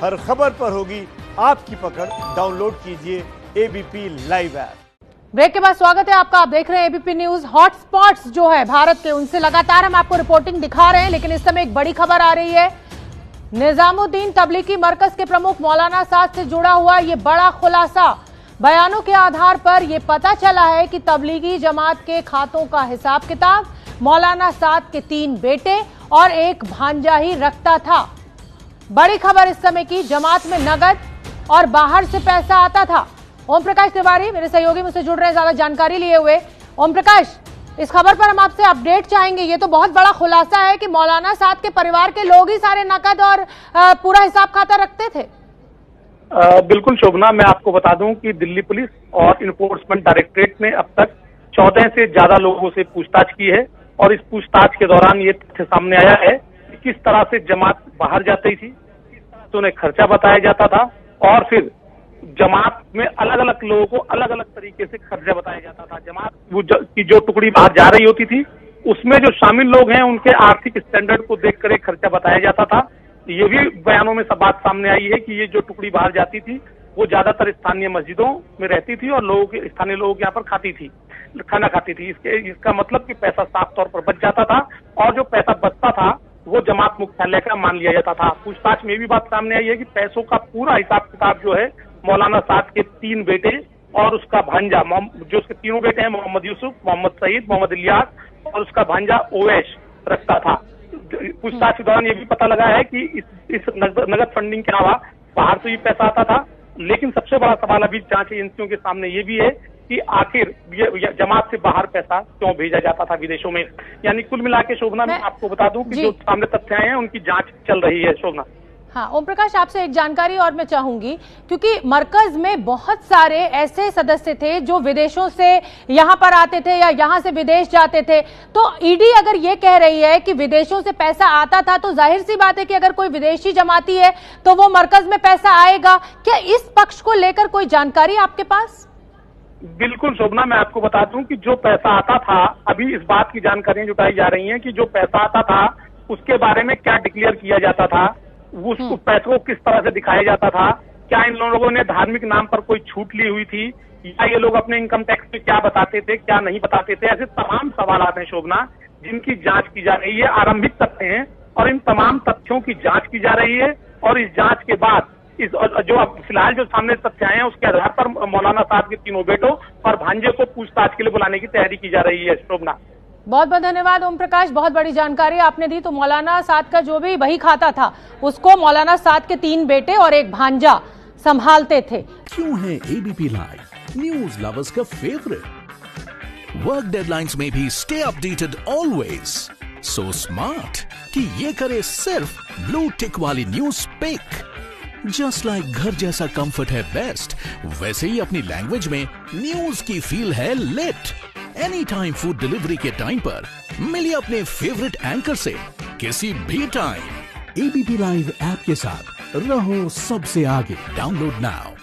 हर खबर पर होगी आपकी पकड़। डाउनलोड कीजिए एबीपी लाइव ऐप। ब्रेक के बाद स्वागत है आपका। आप देख रहे हैं एबीपी न्यूज। हॉटस्पॉट्स जो है भारत के, उनसे लगातार हम आपको रिपोर्टिंग दिखा रहे हैं, लेकिन इस समय एक बड़ी खबर आ रही है। निजामुद्दीन तबलीगी मरकज के प्रमुख मौलाना साद से जुड़ा हुआ ये बड़ा खुलासा। बयानों के आधार पर यह पता चला है कि तबलीगी जमात के खातों का हिसाब किताब मौलाना साद के 3 बेटे और एक भांजा ही रखता था। बड़ी खबर इस समय की, जमात में नगद और बाहर से पैसा आता था। ओम प्रकाश तिवारी मेरे सहयोगी मुझसे जुड़ रहे हैं ज्यादा जानकारी लिए हुए। ओम प्रकाश, इस खबर पर हम आपसे अपडेट चाहेंगे। ये तो बहुत बड़ा खुलासा है कि मौलाना साद के परिवार के लोग ही सारे नकद और पूरा हिसाब खाता रखते थे। बिल्कुल शोभना, मैं आपको बता दूं कि दिल्ली पुलिस और इन्फोर्समेंट डायरेक्टरेट ने अब तक 14 से ज्यादा लोगों से पूछताछ की है और इस पूछताछ के दौरान ये तथ्य सामने आया है कि किस तरह से जमात बाहर जाती थी, किस तरह से उन्हें खर्चा बताया जाता था और फिर जमात में अलग अलग लोगों को अलग अलग तरीके से खर्चा बताया जाता था। जमात की जो टुकड़ी बाहर जा रही होती थी उसमें जो शामिल लोग हैं उनके आर्थिक स्टैंडर्ड को देखकर एक खर्चा बताया जाता था। ये भी बयानों में सब बात सामने आई है कि ये जो टुकड़ी बाहर जाती थी वो ज्यादातर स्थानीय मस्जिदों में रहती थी और स्थानीय लोगों के यहाँ पर खाना खाती थी। इसका मतलब कि पैसा साफ तौर पर बच जाता था और जो पैसा बचता था वो जमात मुख्यालय का मान लिया जाता था। पूछताछ में भी बात सामने आई है कि पैसों का पूरा हिसाब किताब जो है मौलाना साद के 3 बेटे और उसका भांजा, जो उसके तीनों बेटे हैं, मोहम्मद यूसुफ, मोहम्मद सईद, मोहम्मद इलियास और उसका भांजा ओवैश रखता था। पूछताछ के दौरान ये भी पता लगा है कि इस नगद फंडिंग के अलावा बाहर से भी पैसा आता था। लेकिन सबसे बड़ा सवाल अभी जांच एजेंसियों के सामने ये भी है कि आखिर ये जमात से बाहर पैसा क्यों भेजा जाता था विदेशों में। यानी कुल मिला के शोभना, मैं आपको बता दूं कि जो सामने तथ्य आए हैं उनकी जांच चल रही है शोभना। हाँ ओम प्रकाश, आपसे एक जानकारी और मैं चाहूंगी, क्योंकि मरकज में बहुत सारे ऐसे सदस्य थे जो विदेशों से यहाँ पर आते थे या यहाँ से विदेश जाते थे। तो ईडी अगर ये कह रही है कि विदेशों से पैसा आता था तो जाहिर सी बात है कि अगर कोई विदेशी जमाती है तो वो मरकज में पैसा आएगा। क्या इस पक्ष को लेकर कोई जानकारी आपके पास? बिल्कुल शोभना, मैं आपको बता दूं कि जो पैसा आता था, अभी इस बात की जानकारियां जुटाई जा रही हैं कि जो पैसा आता था उसके बारे में क्या डिक्लेयर किया जाता था, उसको पैसों को किस तरह से दिखाया जाता था, क्या इन लोगों ने धार्मिक नाम पर कोई छूट ली हुई थी या ये लोग अपने इनकम टैक्स में क्या बताते थे, क्या नहीं बताते थे। ऐसे तमाम सवाल हैं शोभना जिनकी जांच की जा रही है। आरंभिक तथ्य हैं और इन तमाम तथ्यों की जांच की जा रही है और इस जांच के बाद इस जो फिलहाल जो सामने तथ्य आए हैं उसके आधार पर मौलाना साद के 3 बेटों और भांजे को पूछताछ के लिए बुलाने की तैयारी की जा रही है शोभना। बहुत बहुत धन्यवाद ओम प्रकाश, बहुत बड़ी जानकारी आपने दी। तो मौलाना साद का जो भी वही खाता था उसको मौलाना साद के 3 बेटे और एक भांजा संभालते थे। क्यों है एबीपी लाइव न्यूज लवर्स का फेवरेट? वर्क डेडलाइंस में भी stay updated always. So smart कि ये करे सिर्फ ब्लू टिक वाली न्यूज पिक। जस्ट लाइक घर जैसा कंफर्ट है बेस्ट, वैसे ही अपनी लैंग्वेज में न्यूज की फील है lit. Any time food delivery के टाइम पर मिलिए अपने फेवरेट एंकर से किसी भी टाइम। एबीपी लाइव ऐप के साथ रहो सबसे आगे। Download now.